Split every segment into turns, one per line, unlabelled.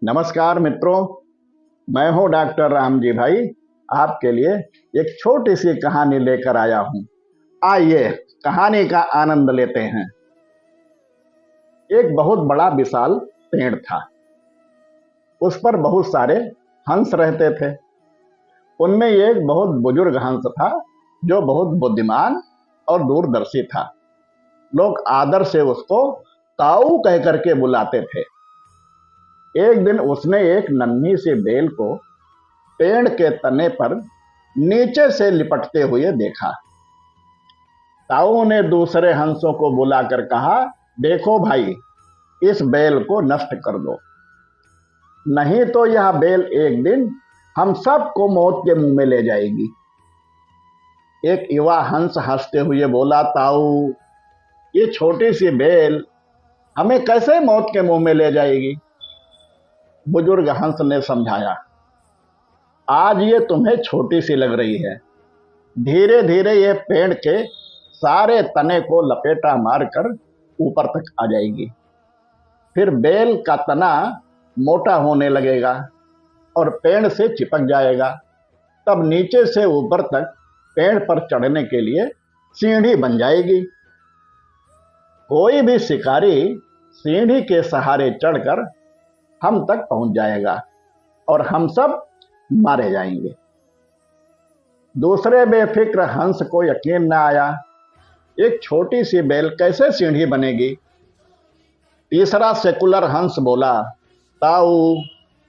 नमस्कार मित्रों, मैं हूं डॉक्टर राम जी भाई। आपके लिए एक छोटी सी कहानी लेकर आया हूं। आइए कहानी का आनंद लेते हैं। एक बहुत बड़ा विशाल पेड़ था। उस पर बहुत सारे हंस रहते थे। उनमें एक बहुत बुजुर्ग हंस था जो बहुत बुद्धिमान और दूरदर्शी था। लोग आदर से उसको ताऊ कह करके बुलाते थे। एक दिन उसने एक नन्ही सी बेल को पेड़ के तने पर नीचे से लिपटते हुए देखा। ताऊ ने दूसरे हंसों को बुलाकर कहा, देखो भाई, इस बेल को नष्ट कर दो, नहीं तो यह बेल एक दिन हम सबको मौत के मुंह में ले जाएगी। एक युवा हंस हंसते हुए बोला, ताऊ, ये छोटी सी बेल हमें कैसे मौत के मुंह में ले जाएगी? बुजुर्ग हंस ने समझाया, आज ये तुम्हें छोटी सी लग रही है, धीरे धीरे ये पेड़ के सारे तने को लपेटा मारकर ऊपर तक आ जाएगी। फिर बेल का तना मोटा होने लगेगा और पेड़ से चिपक जाएगा। तब नीचे से ऊपर तक पेड़ पर चढ़ने के लिए सीढ़ी बन जाएगी। कोई भी शिकारी सीढ़ी के सहारे चढ़कर हम तक पहुंच जाएगा और हम सब मारे जाएंगे। दूसरे बेफिक्र हंस को यकीन न आया, एक छोटी सी बेल कैसे सीढ़ी बनेगी? तीसरा सेकुलर हंस बोला, ताऊ,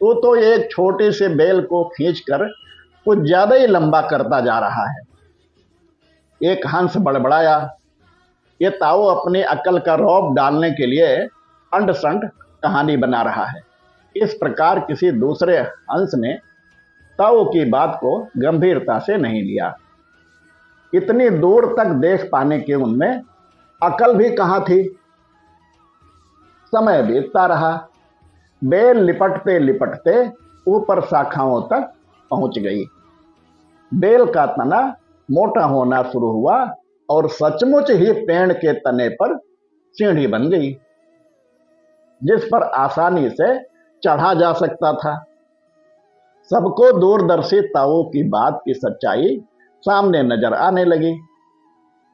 तू तो एक छोटी सी बेल को खींचकर कुछ ज्यादा ही लंबा करता जा रहा है। एक हंस बड़बड़ाया, ये ताऊ अपनी अकल का रौब डालने के लिए अंड संड कहानी बना रहा है। इस प्रकार किसी दूसरे हंस ने ताऊ की बात को गंभीरता से नहीं लिया। इतनी दूर तक देख पाने की उनमें अकल भी कहां थी। समय बीतता रहा। बेल लिपटते लिपटते ऊपर शाखाओं तक पहुंच गई। बेल का तना मोटा होना शुरू हुआ और सचमुच ही पेड़ के तने पर सीढ़ी बन गई, जिस पर आसानी से चढ़ा जा सकता था। सबको दूरदर्शी ताऊ की बात की सच्चाई सामने नजर आने लगी,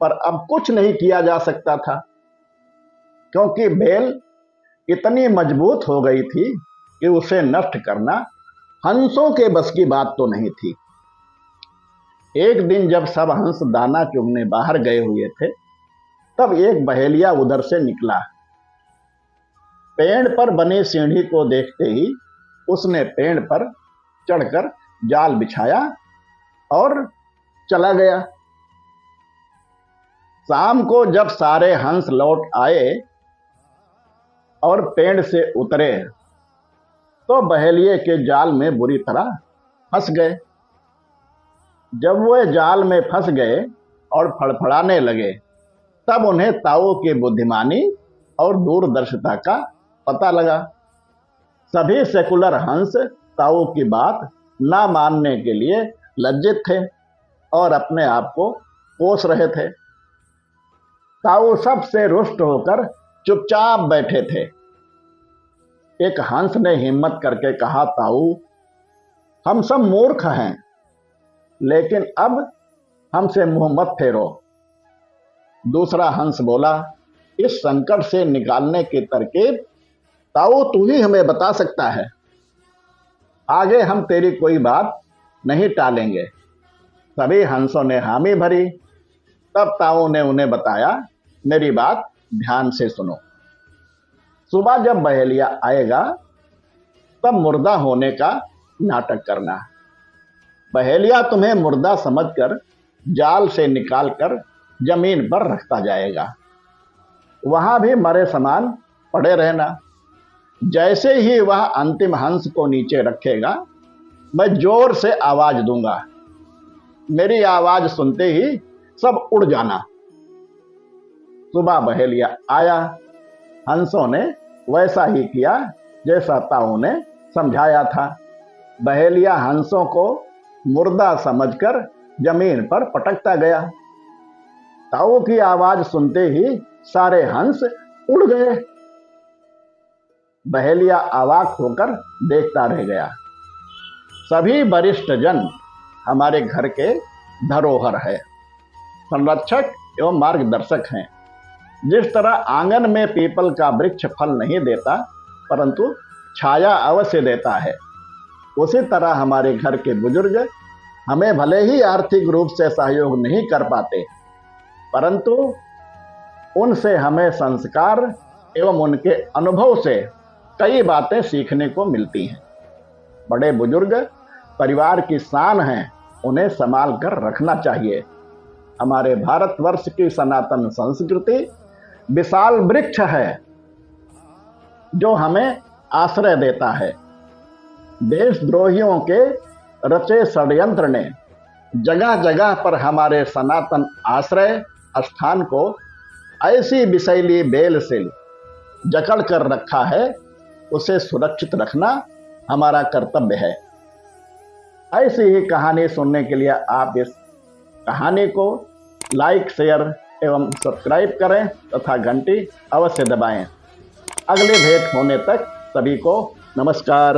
पर अब कुछ नहीं किया जा सकता था, क्योंकि बेल इतनी मजबूत हो गई थी कि उसे नष्ट करना हंसों के बस की बात तो नहीं थी। एक दिन जब सब हंस दाना चुगने बाहर गए हुए थे, तब एक बहेलिया उधर से निकला। पेड़ पर बनी सीढ़ी को देखते ही उसने पेड़ पर चढ़कर जाल बिछाया और चला गया। शाम को जब सारे हंस लौट आए और पेड़ से उतरे, तो बहेलिए के जाल में बुरी तरह फंस गए। जब वे जाल में फंस गए और फड़फड़ाने लगे, तब उन्हें ताऊ की बुद्धिमानी और दूरदर्शिता का पता लगा। सभी सेकुलर हंस ताऊ की बात ना मानने के लिए लज्जित थे और अपने आप को कोस रहे थे। ताऊ सबसे रुष्ट होकर चुपचाप बैठे थे। एक हंस ने हिम्मत करके कहा, ताऊ, हम सब मूर्ख हैं, लेकिन अब हमसे मुंह मत फेरो। दूसरा हंस बोला, इस संकट से निकालने की तरकीब ताऊ तू ही हमें बता सकता है। आगे हम तेरी कोई बात नहीं टालेंगे। सभी हंसों ने हामी भरी। तब ताऊ ने उन्हें बताया, मेरी बात ध्यान से सुनो। सुबह जब बहेलिया आएगा, तब मुर्दा होने का नाटक करना। बहेलिया तुम्हें मुर्दा समझकर जाल से निकालकर जमीन पर रखता जाएगा। वहां भी मरे समान पड़े रहना। जैसे ही वह अंतिम हंस को नीचे रखेगा, मैं जोर से आवाज दूंगा। मेरी आवाज सुनते ही सब उड़ जाना। सुबह बहेलिया आया। हंसों ने वैसा ही किया जैसा ताऊ ने समझाया था। बहेलिया हंसों को मुर्दा समझकर जमीन पर पटकता गया। ताऊ की आवाज सुनते ही सारे हंस उड़ गए। बहेलिया अवाक होकर देखता रह गया। सभी वरिष्ठ जन हमारे घर के धरोहर है, संरक्षक एवं मार्गदर्शक हैं। जिस तरह आंगन में पीपल का वृक्ष फल नहीं देता परंतु छाया अवश्य देता है, उसी तरह हमारे घर के बुजुर्ग हमें भले ही आर्थिक रूप से सहयोग नहीं कर पाते परंतु उनसे हमें संस्कार एवं उनके अनुभव से कई बातें सीखने को मिलती हैं। बड़े बुजुर्ग परिवार की शान हैं, उन्हें संभाल कर रखना चाहिए। हमारे भारतवर्ष की सनातन संस्कृति विशाल वृक्ष है जो हमें आश्रय देता है। देशद्रोहियों के रचे षड्यंत्र ने जगह जगह पर हमारे सनातन आश्रय स्थान को ऐसी विषैली बेल से जकड़ कर रखा है, उसे सुरक्षित रखना हमारा कर्तव्य है। ऐसी ही कहानी सुनने के लिए आप इस कहानी को लाइक, शेयर एवं सब्सक्राइब करें तथा घंटी अवश्य दबाएं। अगले भेंट होने तक सभी को नमस्कार।